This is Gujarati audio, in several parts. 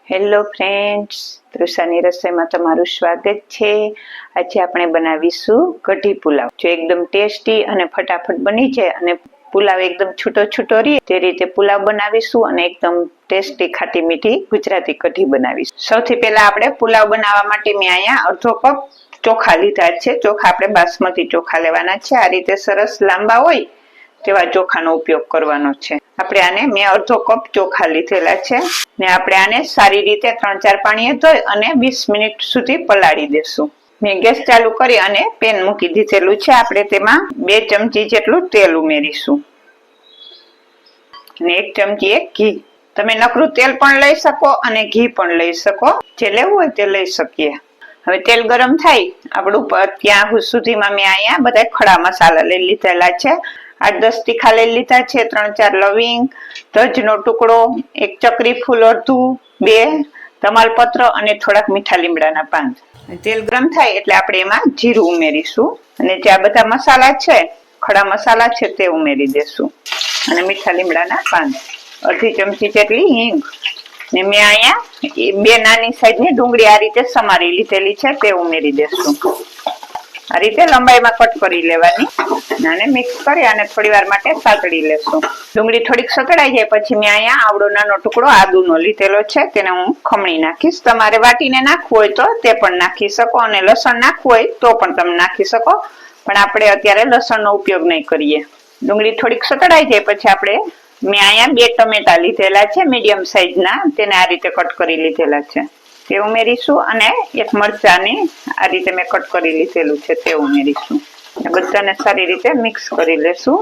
હેલો ફ્રેન્ડ્સ, તૃષાની રસોઈમાં તમારું સ્વાગત છે। આજે આપણે બનાવીશું કઢી પુલાવ, જો એકદમ ટેસ્ટી અને ફટાફટ બની જાય અને પુલાવ એકદમ છૂટો છૂટો રહે તે રીતે પુલાવ બનાવીશું અને એકદમ ટેસ્ટી ખાટી મીઠી ગુજરાતી કઢી બનાવીશું। સૌથી પહેલા આપણે પુલાવ બનાવવા માટે મેં અહીંયા અડધો કપ ચોખા લીધા છે। ચોખા આપણે બાસમતી ચોખા લેવાના છે। આ રીતે સરસ લાંબા હોય તેવા ચોખાનો ઉપયોગ કરવાનો છે। આપણે આને મેં અડધો કપ ચોખા લીધેલા છે ને આપણે આને સારી રીતે 3-4 પાણીએ ધોઈ અને 20 મિનિટ સુધી પલાળી દેશું। મેં ગેસ ચાલુ કરી અને પેન મૂકી દીધેલું છે। આપણે તેમાં 2 ચમચી જેટલું તેલ ઉમેરીશું અને 1 ચમચી ઘી। તમે નકરું તેલ પણ લઈ શકો અને ઘી પણ લઈ શકો, જે લેવું હોય તે લઈ શકીએ। હવે તેલ ગરમ થાય આપણું ત્યાં સુધીમાં મેં અહીંયા બધા ખડા મસાલા લઈ લીધેલા છે। 8-10 તીખા લઈ લીધા છે, 3-4 લવિંગ, તજનો ટુકડો, 1 ચક્રી ફૂલ અડધું, 2 તમાલપત્ર અને થોડાક મીઠા લીમડાના પાન। તેલ ગરમ થાય એટલે આપણે એમાં જીરું ઉમેરીશું અને જે આ બધા મસાલા છે, ખડા મસાલા છે તે ઉમેરી દેશું અને મીઠા લીમડાના પાન, અડધી ચમચી જેટલી હિંગ ને મેં અહીંયા 2 નાની સાઈઝની ડુંગળી આ રીતે સમારી લીધેલી છે તે ઉમેરી દેશું। આ રીતે લંબાઈમાં કટ કરી લેવાની અને મિક્સ કરી અને થોડી વાર માટે સાતળી લેશું। ડુંગળી થોડીક સતળાઈ જાય પછી મેં અહીંયા આવડો નાનો ટુકડો આદુનો લીધેલો છે, તેને હું ખમણી નાખીશ। તમારે વાટીને નાખવું હોય તો તે પણ નાખી શકો અને લસણ નાખવું હોય તો પણ તમે નાખી શકો, પણ આપણે અત્યારે લસણનો ઉપયોગ નહીં કરીએ। ડુંગળી થોડીક સતળાઈ જાય પછી આપણે મેં અહીંયા 2 ટમેટા લીધેલા છે મીડિયમ સાઈઝના, તેને આ રીતે કટ કરી લીધેલા છે તે ઉમેરીશું અને 1 મરચાંની આ રીતે મેં કટ કરી લીધેલું છે તે ઉમેરીશું। બધાને સારી રીતે મિક્સ કરી લેશું।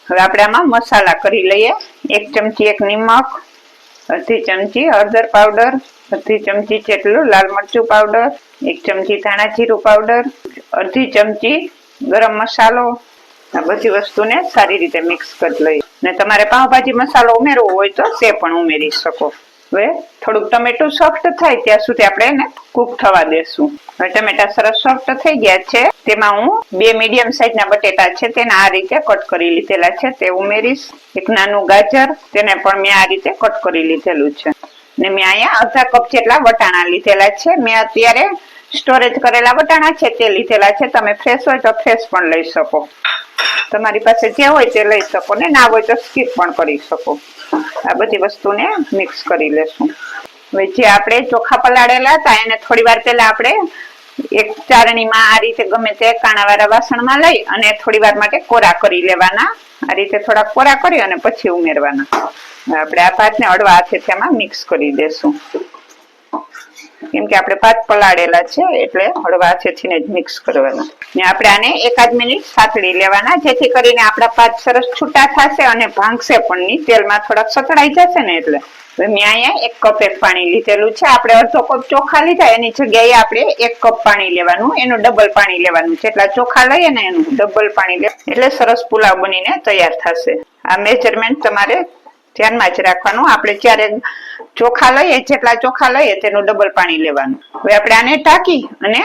હવે આપણે આમાં મસાલા કરી લઈએ। 1 ચમચી નિમક, અડધી ચમચી હળદર પાવડર, અડધી ચમચી જેટલું લાલ મરચું પાવડર, 1 ચમચી ધાણા જીરું પાવડર, અડધી ચમચી ગરમ મસાલો। આ બધી વસ્તુને સારી રીતે મિક્સ કરી લઈએ ને તમારે પાવભાજી મસાલો ઉમેરવો હોય તો તે પણ ઉમેરી શકો। હવે થોડુંક ટમેટું સોફ્ટ થાય ત્યાં સુધી આપણે એને કૂક થવા દેશું। હવે ટમેટા સરસ સોફ્ટ થઈ ગયા છે, તેમાં હું 2 મીડિયમ સાઈઝના બટેટા છે તેને આ રીતે કટ કરી લીધેલા છે તે ઉમેરીશ। 1 નાનું ગાજર, તેને પણ મેં આ રીતે કટ કરી લીધેલું છે ને મેં અહીંયા અડધા કપ જેટલા વટાણા લીધેલા છે। મેં અત્યારે સ્ટોરેજ કરેલા વટાણા છે તે લીધેલા છે, તમે ફ્રેશ હોય તો ફ્રેશ પણ લઈ શકો, તમારી પાસે જે હોય તે લઈ શકો ને ના હોય તો સ્કીપ પણ કરી શકો। આ બધી વસ્તુને મિક્સ કરી લેશું। હવે જે આપણે ચોખા પલાળેલા હતા એને થોડી વાર પહેલા આપણે એક ચારણીમાં આ રીતે ગમે તે કાણાવાળા વાસણમાં લઈ અને થોડી વાર માટે કોરા કરી લેવાના। આ રીતે થોડા કોરા કરી અને પછી ઉમેરવાના। આપણે આ ભાતને હળવા હાથે તેમાં મિક્સ કરી દેશું, કેમ કે આપણે ભાત પલાળેલા છે એટલે હળવા હાથેથી જ મિક્સ કરવાના ને આપણે આને 1-8 મિનિટ સાતળી લેવાના, જેથી કરીને આપણા ભાત સરસ છૂટા થશે અને ભાંગશે પણ નહીં, તેલમાં થોડાક સતળાઈ જશે ને એટલે। હવે મેં અહીંયા 1 કપ પાણી લીધેલું છે। આપણે અડધો કપ ચોખા લીધા એની જગ્યાએ આપણે 1 કપ પાણી લેવાનું, એનું ડબલ પાણી લેવાનું, જેટલા ચોખા લઈએ ને એનું ડબલ પાણી લે એટલે સરસ પુલાવ બનીને તૈયાર થશે। આ મેજરમેન્ટ તમારે ધ્યાનમાં જ રાખવાનું। આપણે જ્યારે ચોખા લઈએ જેટલા ચોખા લઈએ તેનું ડબલ પાણી લેવાનું। હવે આપણે આને ઢાંકી અને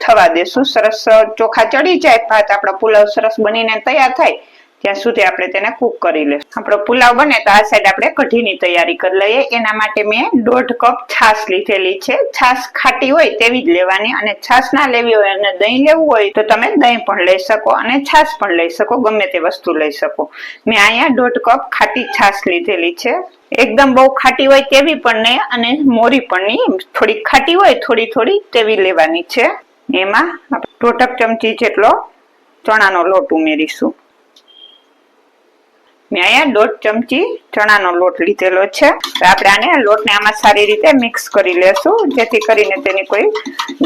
થવા દેશું। સરસ ચોખા ચડી જાય, ભાત આપણો પુલાવ સરસ બનીને તૈયાર થાય ત્યાં સુધી આપણે તેને કૂક કરી લઈશું। આપણો પુલાવ બને તો આ સાઈડ આપણે કઢીની તૈયારી કરી લઈએ। એના માટે મેં 1.5 કપ છાશ લીધેલી છે। છાશ ખાટી હોય તેવી જ લેવાની અને છાશ ના લેવી હોય અને દહીં લેવું હોય તો તમે દહીં પણ લઈ શકો અને છાશ પણ લઈ શકો, ગમે તે વસ્તુ લઈ શકો। મેં અહીંયા 1.5 કપ ખાટી છાશ લીધેલી છે। એકદમ બહુ ખાટી હોય તેવી પણ નહીં અને મોરી પણ નહીં, થોડી ખાટી હોય થોડી તેવી લેવાની છે। એમાં 1/2 ચમચી જેટલો ચણાનો લોટ ઉમેરીશું। મેં અહીંયા 1/2 ચમચી ચણાનો લોટ લીધેલો છે। આપણે આને લોટને આમાં સારી રીતે મિક્સ કરી લેશું, જેથી કરીને તેની કોઈ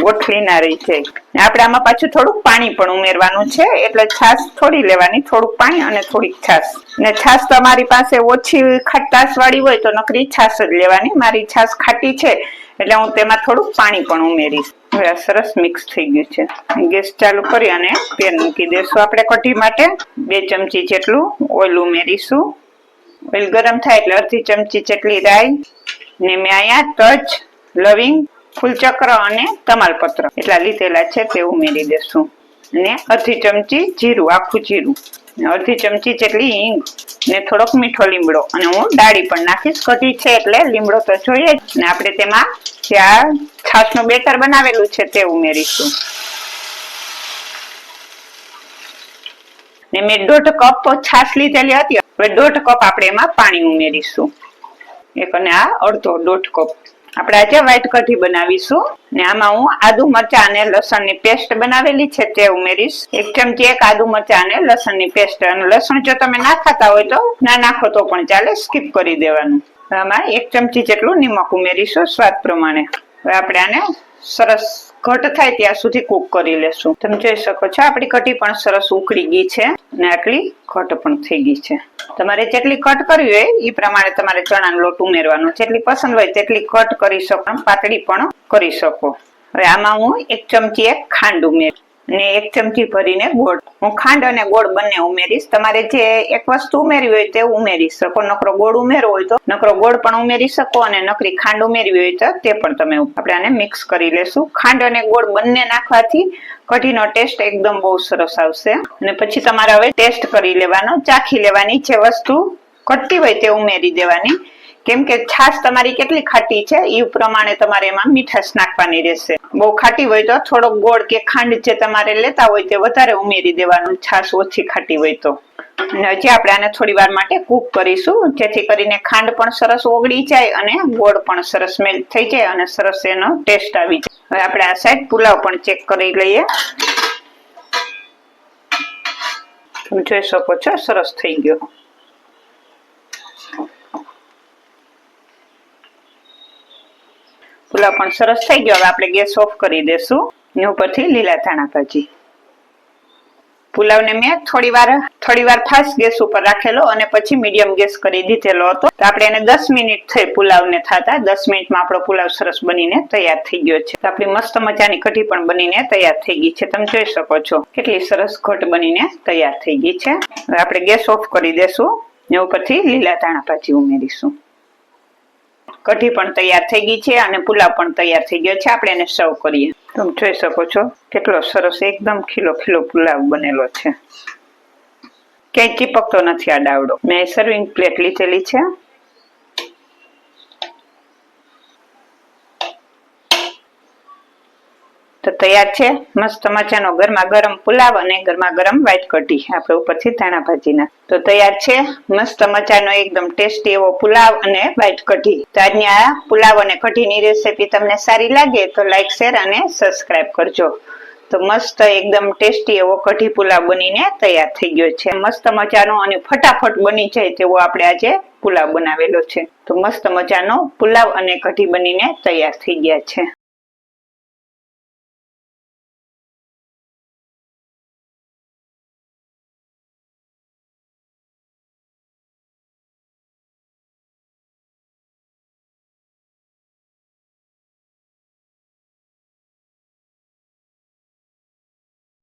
ગોઠલી ના રહી જાય। આપણે આમાં પાછું થોડુંક પાણી પણ ઉમેરવાનું છે, એટલે છાશ થોડી લેવાની, થોડુંક પાણી અને થોડીક છાશ। ને છાશ તમારી પાસે ઓછી ખટાશ વાળી હોય તો નકરી છાશ જ લેવાની। મારી છાશ ખાટી છે એટલે હું તેમાં થોડુંક પાણી પણ ઉમેરીશ। હવે આ સરસ મિક્સ થઈ ગયું છે। ગેસ ચાલુ કરી અને પેન મૂકી દેશું। આપણે કઢી માટે 2 ચમચી જેટલું ઓઇલ ઉમેરીશું। ઓઇલ ગરમ થાય એટલે અડધી ચમચી જેટલી રાઈ ને મેં અહીંયા તજ, લવિંગ, ફૂલચક્ર અને તમાલપત્ર એટલા લીધેલા છે તે ઉમેરી દેશું। ને અડધી ચમચી જીરું, આખું જીરું, અડધી ચમચી જેટલી હિંગ ને થોડોક મીઠો લીમડો, અને હું ડાળી પણ નાખીશ. કઢી છે એટલે લીમડો તો જોઈએ જ. ને આપણે તેમાં જે આ છાશનું બેટર બનાવેલું છે તે ઉમેરીશું. ને મેં 1.5 કપ છાશ લીધેલી હતી. હવે 1.5 કપ આપણે એમાં પાણી ઉમેરીશું. એક અને આ અડધો 1.5 કપ. આપણે આજે વ્હાઈટ કઢી બનાવીશું. ને આમાં હું આદુ મરચા અને લસણની પેસ્ટ બનાવેલી છે તે ઉમેરીશ. 1 ચમચી આદુ મરચા અને લસણની પેસ્ટ. અને લસણ જો તમે ના ખાતા હોય તો ના નાખો તો પણ ચાલે, સ્કીપ કરી દેવાનું. આમાં 1 ચમચી જેટલું નિમક ઉમેરીશું સ્વાદ પ્રમાણે. હવે આપણે આને સરસ ઘટ થાય ત્યાં સુધી કૂક કરી લેશું. તમે જોઈ શકો છો આપણી કઢી પણ સરસ ઉકળી ગઈ છે અને આટલી ઘટ પણ થઈ ગઈ છે. તમારે જેટલી કટ કરવી હોય એ પ્રમાણે તમારે ચણાનો લોટ ઉમેરવાનો. જેટલી પસંદ હોય તેટલી કટ કરી શકો, પાતળી પણ કરી શકો. હવે આમાં હું 1 ચમચી ખાંડ ઉમેરીશ અને 1 ચમચી ભરીને ગોળ. હું ખાંડ અને ગોળ બંને ઉમેરીશ. તમારે જે એક વસ્તુ ઉમેરવી હોય તે ઉમેરી શકો. નકરો ગોળ ઉમેરવો હોય તો નકરો ગોળ પણ ઉમેરી શકો, અને નકરી ખાંડ ઉમેરવી હોય તો તે પણ તમે. આપણે આને મિક્સ કરી લેશું. ખાંડ અને ગોળ બંને નાખવાથી કઢીનો ટેસ્ટ એકદમ બહુ સરસ આવશે. અને પછી તમારે હવે ટેસ્ટ કરી લેવાનો, ચાખી લેવાની. જે વસ્તુ ઘટતી હોય તે ઉમેરી દેવાની. કેમ કે છાશ તમારી કેટલી ખાટી છે એ પ્રમાણે તમારે એમાં મીઠાશ નાખવાની રહેશે. બહુ ખાટી હોય તો થોડોક ગોળ કે ખાંડ જે તમારે લેતા હોય તે વધારે ઉમેરી દેવાનું, છાશ ઓછી ખાટી હોય તો. અને હજી આપણે આને થોડી વાર માટે કૂક કરીશું, જેથી કરીને ખાંડ પણ સરસ ઓગળી જાય અને ગોળ પણ સરસ મેલ્ટ થઈ જાય અને સરસ એનો ટેસ્ટ આવી જાય. હવે આપણે આ સાઈડ પુલાવ પણ ચેક કરી લઈએ. તમે જોઈ શકો છો સરસ થઈ ગયો. પુલાવ પણ સરસ થઈ ગયો. હવે આપણે ગેસ ઓફ કરી દેશું. ને ઉપરથી લીલા ધાણા ભાજી. પુલાવને મેં થોડી વાર ફાસ્ટ ગેસ ઉપર રાખેલો અને પછી મીડિયમ ગેસ કરી દીધેલો હતો. તો આપણે એને 10 મિનિટ થઈ પુલાવને થતા. 10 મિનિટમાં આપણો પુલાવ સરસ બનીને તૈયાર થઈ ગયો છે. તો આપણી મસ્ત મજાની કઢી પણ બનીને તૈયાર થઈ ગઈ છે. તમે જોઈ શકો છો કેટલી સરસ ઘટ બનીને તૈયાર થઈ ગઈ છે. હવે આપણે ગેસ ઓફ કરી દેશું ને ઉપરથી લીલા ધાણા ભાજી ઉમેરીશું. કઢી પણ તૈયાર થઈ ગઈ છે અને પુલાવ પણ તૈયાર થઈ ગયો છે. આપણે એને સર્વ કરીએ. તમે જોઈ શકો છો કેટલો સરસ એકદમ ખીલો ખીલો પુલાવ બનેલો છે. ક્યાંય ચીપકતો નથી આ ડાવડો. મેં સર્વિંગ પ્લેટ લીધેલી છે. તો તૈયાર છે મસ્ત મજાનો ગરમા ગરમ પુલાવ અને ગરમા ગરમ વ્હાઈટ કઢી. આપણે ઉપરથી ધાણા ભાજીના. તો તૈયાર છે મસ્ત મજાનો એકદમ ટેસ્ટી એવો પુલાવ અને વ્હાઈટ કઢી. તો આજની આ પુલાવ અને કઢીની રેસીપી તમને સારી લાગે તો લાઈક, શેર અને સબસ્ક્રાઈબ કરજો. તો મસ્ત એકદમ ટેસ્ટી એવો કઢી પુલાવ બનીને તૈયાર થઈ ગયો છે. મસ્ત મજાનો અને ફટાફટ બની જાય તેવો આપણે આજે પુલાવ બનાવેલો છે. તો મસ્ત મજાનો પુલાવ અને કઢી બનીને તૈયાર થઈ ગયા છે.